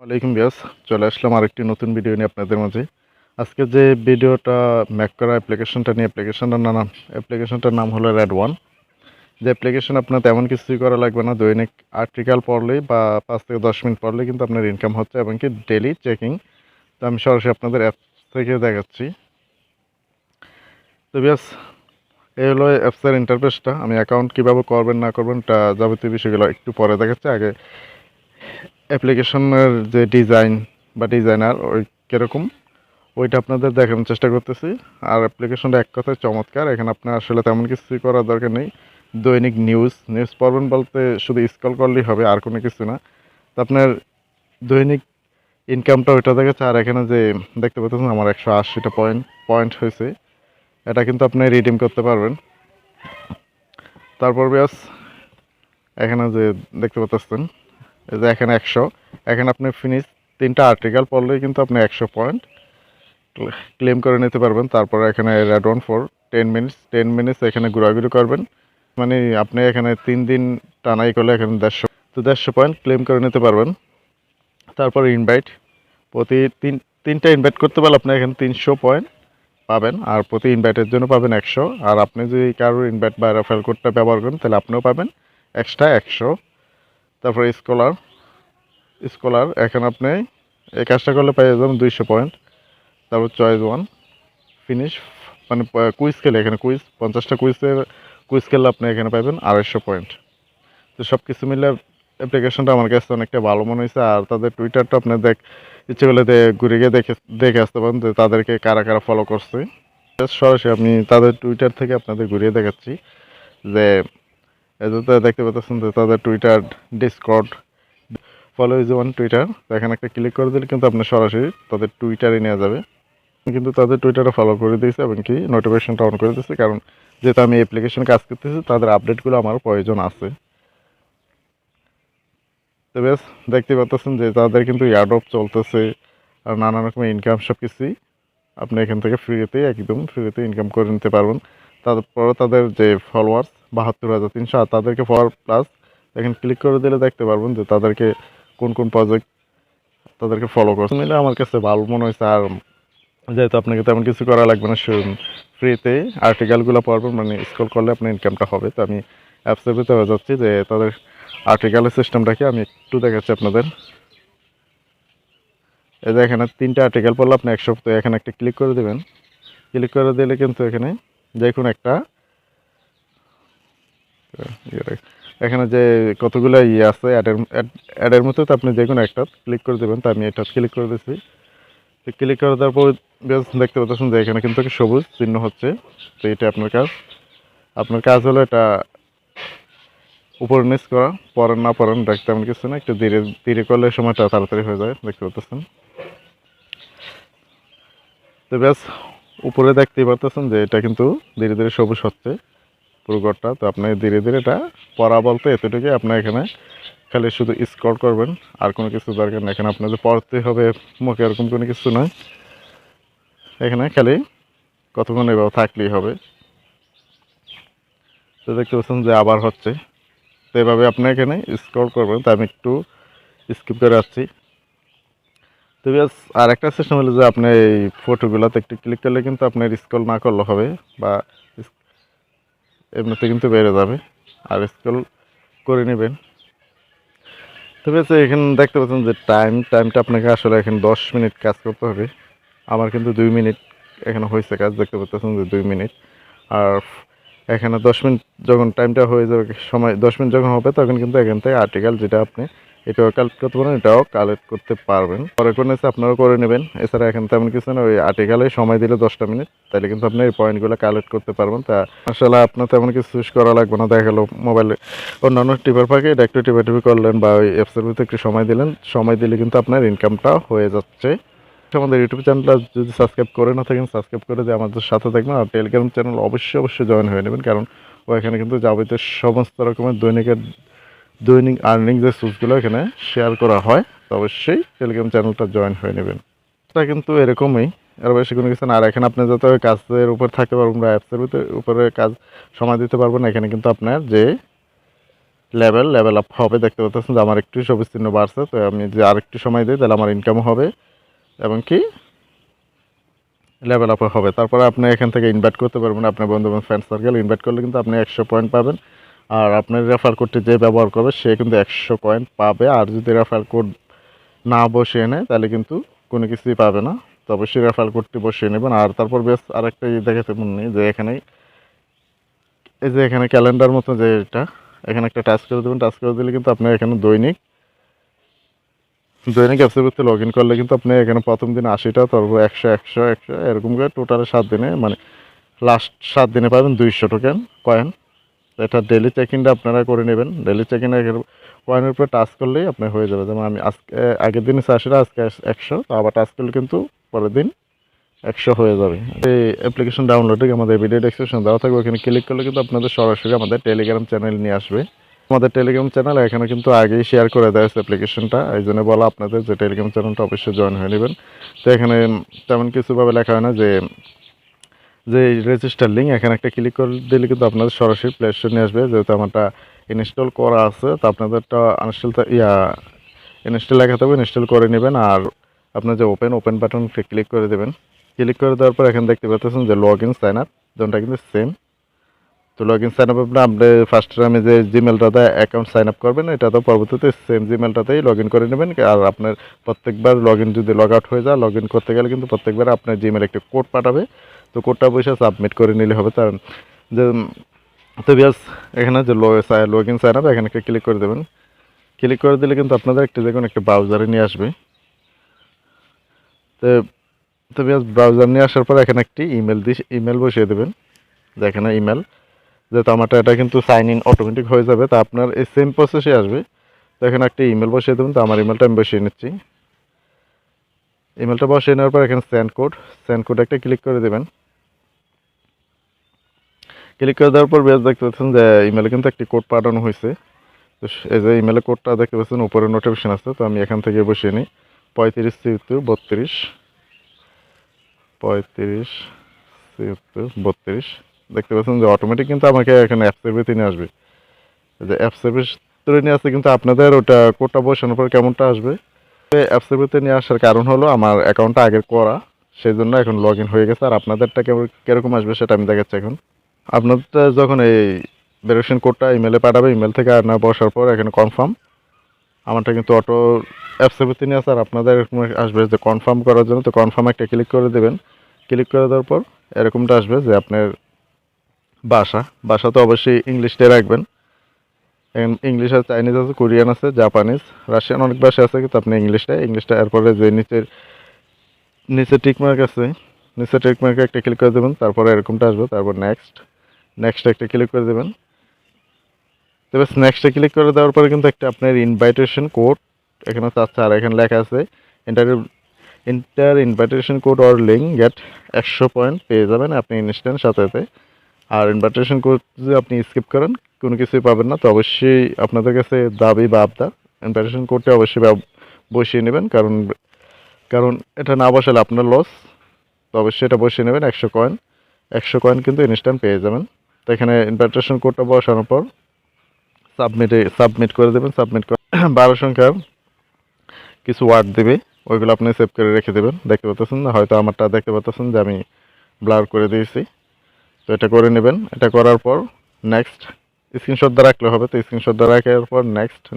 আলাইকুম বিয়াস, চলে আসলাম আরেকটি নতুন ভিডিও নিয়ে আপনাদের মাঝে। আজকে যে ভিডিওটা ম্যাক করা অ্যাপ্লিকেশনটা নিয়ে, অ্যাপ্লিকেশনটার নাম হলো রেড1। যে অ্যাপ্লিকেশন আপনার তেমন কিছুই করা লাগবে না, দৈনিক আর্টিকেল পড়লেই বা 5 থেকে 10 মিনিট পড়লেই কিন্তু আপনার ইনকাম হচ্ছে, এবং কি ডেলি চেকিং। তো আমি সরাসরি আপনাদের অ্যাপ থেকে দেখাচ্ছি। তো বিয়াস, এই হলো অ্যাপসের ইন্টারফেসটা। আমি অ্যাকাউন্ট কীভাবে করবেন না করবেন তা যাবতীয় বিষয়গুলো একটু পরে দেখাচ্ছি। আগে অ্যাপ্লিকেশনের যে ডিজাইন বা ডিজাইনার ওই কীরকম ওইটা আপনাদের দেখানোর চেষ্টা করতেছি। আর অ্যাপ্লিকেশনটা এক কথায় চমৎকার। এখানে আপনার আসলে তেমন কিছুই করার দরকার নেই। দৈনিক নিউজ পড়বেন বলতে শুধু স্ক্রল করলেই হবে, আর কোনো কিছু না। তো আপনার দৈনিক ইনকামটা ওইটা দেখাচ্ছে। আর এখানে যে দেখতে পাচ্ছেন আমার 180টা পয়েন্ট হয়েছে, এটা কিন্তু আপনি রিডিম করতে পারবেন। তারপর ব্যাস এখানে যে দেখতে পাচ্ছেন এই যে এখানে 100, এখানে আপনি ফিনিশ 3টা আর্টিকেল পড়লেই কিন্তু আপনি 100 পয়েন্ট ক্লেম করে নিতে পারবেন। তারপরে এখানে রেডন ফর 10 মিনিটস এখানে ঘোরাঘুরি করবেন, মানে আপনি এখানে 3 দিন টানাই করলে এখানে 150 পয়েন্ট ক্লেম করে নিতে পারবেন। তারপর ইনভাইট, প্রতি তিনটা ইনভাইট করতে পারলে আপনি এখানে 300 পয়েন্ট পাবেন, আর প্রতি ইনভাইটের জন্য পাবেন 100। আর আপনি যদি কারোর ইনভাইট বা রেফারেল কোডটা ব্যবহার করেন তাহলে আপনিও পাবেন এক্সট্রা 100। তারপর স্কলার এখানে আপনি এই কাজটা করলে পেয়ে যাবেন 200 পয়েন্ট। তারপর চয়েস 1 ফিনিশ, মানে কুইজ খেলে এখানে 50টা কুইজ খেললে আপনি এখানে পাবেন 250 পয়েন্ট। তো সব কিছু মিলে অ্যাপ্লিকেশনটা আমার কাছে অনেকটা ভালো মনে হয়েছে। আর তাদের টুইটারটা আপনি ইচ্ছে করলে ঘুরে গিয়ে দেখে আসতে পারেন যে তাদেরকে কারা কারা ফলো করছে। সরাসরি আমি তাদের টুইটার থেকে আপনাদের ঘুরিয়ে দেখাচ্ছি যে এতে দেখতে পাচ্ছেন যে তাদের Twitter, Discord, follow is one Twitter. এখানে একটা ক্লিক করে দিলে কিন্তু আপনি সরাসরি তাদের টুইটারে নিয়ে যাবে। কিন্তু তাদের টুইটারে ফলো করে দিয়েছে এবং কি নোটিফিকেশনটা অন করে দিয়েছে, কারণ যেহেতু আমি অ্যাপ্লিকেশন কাজ করতেছি তাদের আপডেটগুলো আমার প্রয়োজন আছে। তো বেশ দেখতে পাচ্ছেন যে তাদের কিন্তু ইয়ারড্রপ চলতেছে, আর নানা রকমের ইনকাম সব কিছুই আপনি এখান থেকে একদম ফ্রিতে ইনকাম করে নিতে পারবেন। তারপরে তাদের যে ফলোয়ার্স 72,300, আর তাদেরকে ফলোয়ার প্লাস এখানে ক্লিক করে দিলে দেখতে পারবেন যে তাদেরকে কোন কোন প্রজেক্ট তাদেরকে ফলো করছে মিলে আমার কাছে ভালো মনে হয়েছে। আর যেহেতু আপনাকে তেমন কিছু করা লাগবে না, ফ্রিতে আর্টিকেলগুলো পড়বেন, মানে স্ক্রল করলে আপনার ইনকামটা হবে। তো আমি অ্যাপসের ভিতরে যাচ্ছি যে তাদের আর্টিকেলের সিস্টেমটাকে আমি একটু দেখাচ্ছি আপনাদের। এই যে এখানে 3টা আর্টিকেল পড়লে আপনি 100, তো এখানে একটা ক্লিক করে দেবেন। ক্লিক করে দিলে কিন্তু এখানে যে কোনো একটা এখানে যে কতগুলো আছে অ্যাডের মতো, তো আপনি যে কোনো একটা ক্লিক করে দেবেন। তো আমি এটা ক্লিক করে দিচ্ছি। ক্লিক করে দেওয়ার পর বেশ দেখতে পাচ্ছেন যে এখানে কিন্তু সবুজ চিহ্ন হচ্ছে। তো এটা আপনার কাজ হলো এটা উপর নিচ করা, পড়েন না পড়েন দেখতে তেমন কিছু না, একটু ধীরে ধীরে করলে সময়টা তাড়াতাড়ি হয়ে যায়, দেখতে পাচ্ছেন। তো বেশ উপরে দেখতেই পাচ্ছেন যে এটা কিন্তু ধীরে ধীরে সবুজ হচ্ছে পুরো ঘরটা। তো আপনি ধীরে ধীরে এটা পড়া বলতে এতটুকুই, আপনার এখানে খালি শুধু স্ক্রল করবেন, আর কোনো কিছু দরকার নেই। এখানে আপনাদের পড়তে হবে মুখে এরকম কোনো কিছু নয়, এখানে খালি কতক্ষণ এভাবে থাকলেই হবে। তো দেখতে পাচ্ছেন যে আবার হচ্ছে। তো এভাবে আপনি এখানে স্ক্রল করবেন। তো আমি একটু স্কিপ করে আসছি। তো বেশ আর একটা সিস্টেম হলো যে আপনি এই ফটোগুলোতে একটু ক্লিক করলে কিন্তু আপনার স্ক্রল না করলে হবে, বা এমনিতে কিন্তু বেড়ে যাবে, আর স্ক্রল করে নেবেন। তো বেশ এখানে দেখতে পাচ্ছেন যে টাইমটা আপনাকে আসলে এখানে 10 মিনিট কাজ করতে হবে। আমার কিন্তু 2 মিনিট এখানে হয়েছে কাজ, দেখতে পাচ্ছেন যে 2 মিনিট। আর এখানে 10 মিনিট যখন টাইমটা হয়ে যাবে, সময় 10 মিনিট যখন হবে, তখন কিন্তু এখান থেকে আর্টিকেল যেটা আপনি এটাও কালেক্ট করতে পারেন, এটাও কালেক্ট করতে পারবেন। পরে করে নিচ্ছে আপনারাও করে নেবেন। এছাড়া এখানে তেমন কিছু না, ওই আর্টিকেলে সময় দিলে 10টা মিনিট, তাহলে কিন্তু আপনি এই পয়েন্টগুলো কালেক্ট করতে পারবেন। তা আসলে আপনার তেমন কিছু চুজ করা লাগবে না। দেখা গেলো মোবাইলে অন্যান্য টিপার ফাঁকে এটা একটু টিপি করলেন, বা ওই অ্যাপসের ভিতরে একটু সময় দিলেন, সময় দিলে কিন্তু আপনার ইনকামটা হয়ে যাচ্ছে। আমাদের ইউটিউব চ্যানেলটা যদি সাবস্ক্রাইব করে না থাকেন, সাবস্ক্রাইব করে দিয়ে আমাদের সাথে থাকবেন। আর টেলিগ্রাম চ্যানেল অবশ্যই জয়েন হয়ে নেবেন, কারণ ওইখানে কিন্তু যাবতীয় সমস্ত রকমের দৈনিক আর্নিং যে সোর্সগুলো এখানে শেয়ার করা হয়। তো অবশ্যই টেলিগ্রাম চ্যানেলটা জয়েন হয়ে নেবেন। এটা কিন্তু এরকমই, আর বেশি কোনো কিছু না। আর এখানে আপনি যত কাজের উপর থাকতে পারবেন বা অ্যাপসের উপরে কাজ সময় দিতে পারবেন, এখানে কিন্তু আপনার যে লেভেল আপ হবে। দেখতে পাচ্ছেন যে আমার একটু সবুজ চিহ্ন বাড়ছে। তো আমি যে আর একটু সময় দিই তাহলে আমার ইনকামও হবে এবং কি লেভেল আপ হবে। তারপরে আপনি এখান থেকে ইনভাইট করতে পারবেন আপনার বন্ধু-বান্ধব ফ্রেন্ড সার্কেল। ইনভাইট করলে কিন্তু আপনি 100 পয়েন্ট পাবেন। আর আপনার রেফার কোডটি যে ব্যবহার করবে সে কিন্তু 100 কয়েন পাবে। আর যদি রেফার কোড না বসিয়ে নেয় তাহলে কিন্তু কোনো কিছুই পাবে না। তো অবশ্যই রেফার কোডটি বসিয়ে নেবেন। আর তারপর বেশ আরেকটা দেখাতে মনে নেই যে এখানে এই যে এখানে ক্যালেন্ডার মতো যে এটা এখানে একটা টাচ করে দেবেন। টাচ করে দিলে কিন্তু আপনার এখানে দৈনিক অ্যাপসের ভিতরে লগ ইন করলে কিন্তু আপনি এখানে প্রথম দিনে 80টা, তারপর 100 এরকম করে টোটাল 7 দিনে মানে লাস্ট 7 দিনে পাবেন 200 টোকেন কয়েন। এটা ডেলি চেক ইনটা আপনারা করে নেবেন। ডেলি চেক ইন কয়েনের উপরে টাচ করলেই আপনার হয়ে যাবে। যেমন আমি আজকে আগের দিনে 80টা, আজকে 100, তো আবার টাচ করলে কিন্তু পরের দিন 100 হয়ে যাবে। এই অ্যাপ্লিকেশন ডাউনলোডে আমাদের ভিডিও ডেসক্রিপশন দেওয়া থাকবে, ওখানে ক্লিক করলে কিন্তু আপনাদের সরাসরি আমাদের টেলিগ্রাম চ্যানেল নিয়ে আসবে। আমাদের টেলিগ্রাম চ্যানেল এখানে কিন্তু আগেই শেয়ার করে দেওয়া হয়েছে অ্যাপ্লিকেশনটা, এই জন্য বলা আপনাদের যে টেলিগ্রাম চ্যানেলটা অবশ্যই জয়েন হয়ে নেবেন। তো এখানে তেমন কিছুভাবে লেখা হয় না যে রেজিস্টার লিঙ্ক, এখানে একটা ক্লিক করে দিলে কিন্তু আপনাদের সরাসরি প্লে স্টোর নিয়ে আসবে। যেহেতু আমারটা ইনস্টল করা আছে তো আপনাদেরটা ইনস্টল লেখা থাকবে, ইনস্টল করে নেবেন। আর আপনার যে ওপেন বাটনটা ক্লিক করে দেবেন। ক্লিক করে দেওয়ার পর এখানে দেখতে পাচ্ছেন যে লগ ইন সাইন আপ, যেটা কিন্তু সেম। তো লগ ইন সাইন আপ আপনি ফার্স্ট টাইমে যে জিমেলটাতে অ্যাকাউন্ট সাইন আপ করবেন এটা তো পরবর্তীতে সেম জিমেলটাতেই লগ ইন করে নেবেন। আর আপনার প্রত্যেকবার লগ ইন যদি লগ আউট হয়ে যায়, লগ ইন করতে গেলে কিন্তু প্রত্যেকবার আপনার জিমেল একটা কোড পাঠাবে। তো কোডটা বসে সাবমিট করে নিলে হবে। তার যে তো বিয়াস এখানে যে লগ ইন সাইন আপ এখানে একটা ক্লিক করে দেবেন। ক্লিক করে দিলে কিন্তু আপনাদের একটা যে কোনো একটা ব্রাউজারে নিয়ে আসবে। তো তো বিয়াস ব্রাউজার নিয়ে আসার পর এখানে একটি ইমেল বসিয়ে দেবেন। যেখানে ইমেল যেহেতু আমারটা এটা কিন্তু সাইন ইন অটোমেটিক হয়ে যাবে, তা আপনার এই সেম প্রসেসে আসবে। তো এখানে একটা ইমেল বসিয়ে দেবেন। তো আমার ইমেলটা আমি বসিয়ে নিচ্ছি। ইমেলটা বসিয়ে নেওয়ার পর এখানে সেন্ড কোড একটা ক্লিক করে দেবেন। ক্লিক করে দেওয়ার পর বেশ দেখতে পাচ্ছেন যে ইমেলে কিন্তু একটি কোড পাঠানো হয়েছে। তো এই যে ইমেলের কোডটা দেখতে পাচ্ছেন উপরে নোটিফিকেশন আছে। তো আমি এখান থেকে বসিয়ে নিই 35 72 32 দেখতে পাচ্ছেন যে অটোমেটিক কিন্তু আমাকে এখানে অ্যাপসের ভিতরে নিয়ে আসবে। যে অ্যাপসের ভিতরে নিয়ে আসছে কিন্তু আপনাদের ওটা কোডটা বসানোর পর কেমনটা আসবে। অ্যাপসের ভিতরে নিয়ে আসার কারণ হলো আমার অ্যাকাউন্টটা আগের করা, সেই জন্য এখন লগ ইন হয়ে গেছে। আর আপনাদেরটা কীরকম আসবে সেটা আমি দেখাচ্ছি এখন। আপনাদেরটা যখন এই ভেরিফিকেশন কোডটা ইমেলে পাঠাবে, ইমেল থেকে আর না বসার পর এখানে কনফার্ম, আমারটা কিন্তু অটো অ্যাপসের ভিতরে নিয়ে আসে। আর আপনাদের এরকম আসবে যে কনফার্ম করার জন্য, তো কনফার্ম একটা ক্লিক করে দেবেন। ক্লিক করে দেওয়ার পর এরকমটা আসবে যে আপনার ভাষা তো অবশ্যই ইংলিশটাই রাখবেন। ইংলিশ আছে, চাইনিজ আছে, কোরিয়ান আছে, জাপানিজ, রাশিয়ান, অনেক ভাষা আছে, কিন্তু আপনি ইংলিশটা এরপরে যে নিচে টিকমার্ক আছে, নিচে টিকমার্কে একটা ক্লিক করে দেবেন। তারপরে এরকমটা আসবে। তারপর নেক্সট একটা ক্লিক করে দেবেন। তবে নেক্সটে ক্লিক করে দেওয়ার পরে কিন্তু একটা আপনার ইনভাইটেশন কোড এখানে চাচ্ছে। আর এখানে লেখা আছে enter invitation code or link get 100 point পেয়ে যাবেন আপনি ইনস্ট্যান্ট সাথে। আর ইনভাইটেশন কোড যদি আপনি স্কিপ করেন কোনো কিছুই পাবেন না। তো অবশ্যই আপনাদের কাছে দাবি বা আবদার ইনভাইটেশন কোডটা অবশ্যই বসিয়ে নেবেন, কারণ এটা না বসালে আপনার লস। তো অবশ্যই এটা বসিয়ে নেবেন। 100 কয়েন কিন্তু ইনস্ট্যান্ট পেয়ে যাবেন। তো এখানে ইনভাইটেশন কোডটা বসানোর পর সাবমিট করে দেবেন। সাবমিট করে 12 সংখ্যার কিছু ওয়ার্ড দেবে, ওইগুলো আপনি সেভ করে রেখে দেবেন। দেখতে পাচ্ছেন না, হয়তো আমারটা দেখতে পাচ্ছেন যে আমি ব্লার করে দিয়েছি। তো এটা করে নেবেন। এটা করার পর নেক্সট স্ক্রিনশট দিয়ে রাখলে হবে। তো স্ক্রিনশট দিয়ে রাখার পর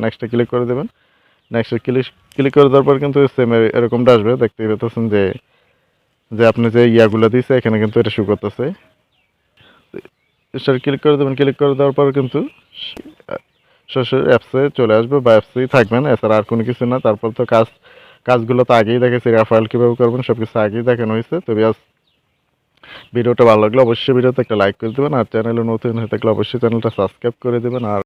নেক্সটে ক্লিক করে দেবেন। নেক্সটে ক্লিক করে দেওয়ার পর কিন্তু সেম এরকমটা আসবে। দেখতে পাচ্ছেন যে আপনি যে ইয়াগুলো দিয়েছে এখানে কিন্তু এটা শো করতেছে। ক্লিক করে দেবেন। ক্লিক করে দেওয়ার পর কিন্তু সরাসরি অ্যাপসে চলে আসবে বা অ্যাপসেই থাকবেন, এছাড়া আর কোনো কিছু না। তারপর তো কাজগুলো তো আগেই দেখেছি, রেফারেল কীভাবে করবেন সব কিছু আগেই দেখানো হয়েছে। তো ভিডিওটা ভালো লাগলে অবশ্যই ভিডিওতে একটা লাইক করে দেবেন। আর চ্যানেলে নতুন হয়ে থাকলে অবশ্যই চ্যানেলটা সাবস্ক্রাইব করে দেবেন। আর